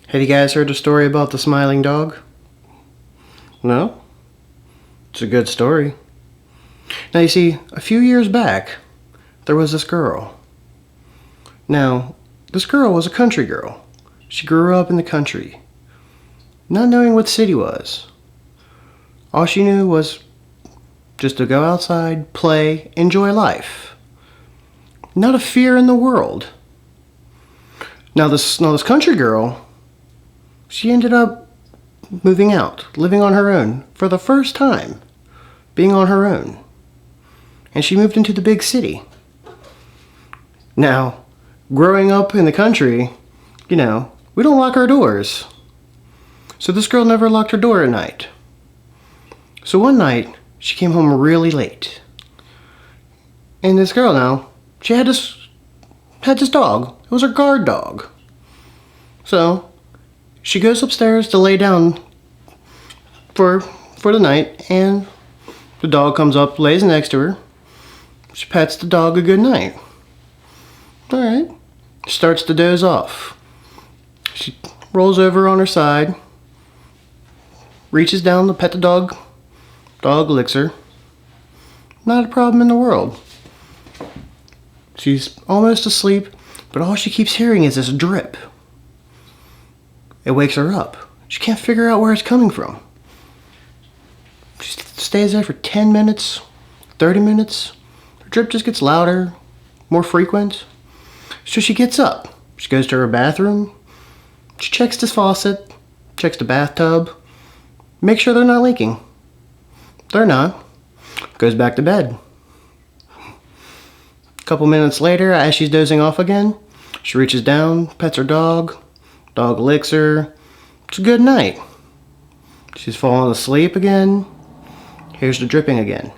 Have you guys heard the story about the smiling dog? No? It's a good story. Now you see, a few years back, there was this girl. Now, this girl was a country girl. She grew up in the country, not knowing what the city was. All she knew was just to go outside, play, enjoy life. Not a fear in the world. Now this country girl, she ended up moving out, living on her own for the first time, being on her own. And she moved into the big city. Now, growing up in the country, we don't lock our doors. So this girl never locked her door at night. So one night, she came home really late. And this girl now, she had this dog. It was her guard dog. So, she goes upstairs to lay down for the night, and the dog comes up, lays next to her. She pets the dog a good night. Alright. Starts to doze off. She rolls over on her side, reaches down to pet the dog. Dog licks her. Not a problem in the world. She's almost asleep, but all she keeps hearing is this drip. It wakes her up. She can't figure out where it's coming from. She stays there for 10 minutes, 30 minutes. The drip just gets louder, more frequent. So she gets up. She goes to her bathroom. She checks the faucet, checks the bathtub, makes sure they're not leaking. They're not. Goes back to bed. A couple minutes later, as she's dozing off again, she reaches down, pets her dog. Dog licks her. It's a good night. She's falling asleep again. Here's the dripping again.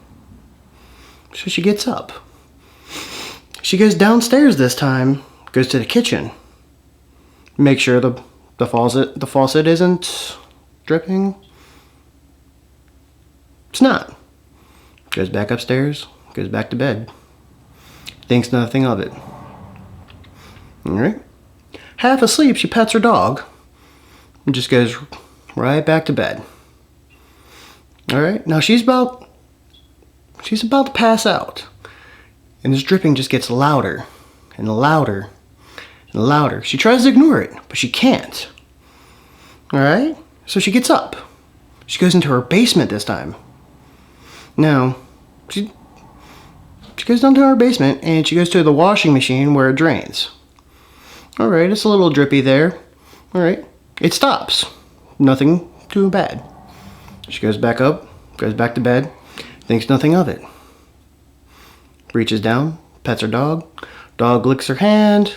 So she gets up. She goes downstairs this time, goes to the kitchen. Make sure the faucet isn't dripping. It's not. Goes back upstairs, goes back to bed. Thinks nothing of it. Alright. Half asleep, she pets her dog and just goes right back to bed. Alright, now she's about to pass out. And this dripping just gets louder and louder and louder. She tries to ignore it, but she can't. Alright? So she gets up. She goes into her basement this time. Now, she goes down to her basement and she goes to the washing machine where it drains. Alright, it's a little drippy there. Alright, it stops. Nothing too bad. She goes back up, goes back to bed, thinks nothing of it. Reaches down, pets her dog. Dog licks her hand.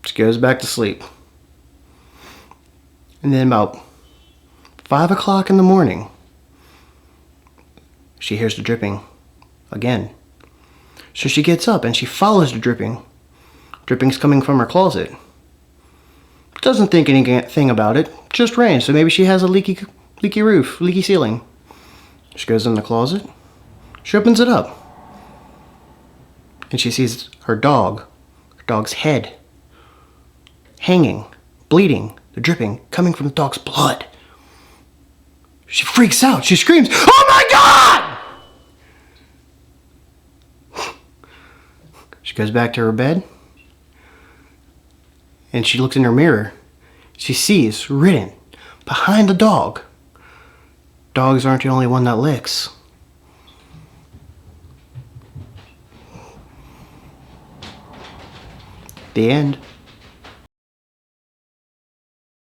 She goes back to sleep. And then about 5 o'clock in the morning, she hears the dripping again. So she gets up and she follows the dripping. Dripping's coming from her closet. Doesn't think anything about it. Just rain, so maybe she has a leaky roof, leaky ceiling. She goes in the closet. She opens it up. And she sees her dog's head, hanging, bleeding, the dripping coming from the dog's blood. She freaks out. She screams, "Oh my God!" She goes back to her bed. And she looks in her mirror. She sees, written, behind the dog, "Dogs aren't the only one that licks." The end.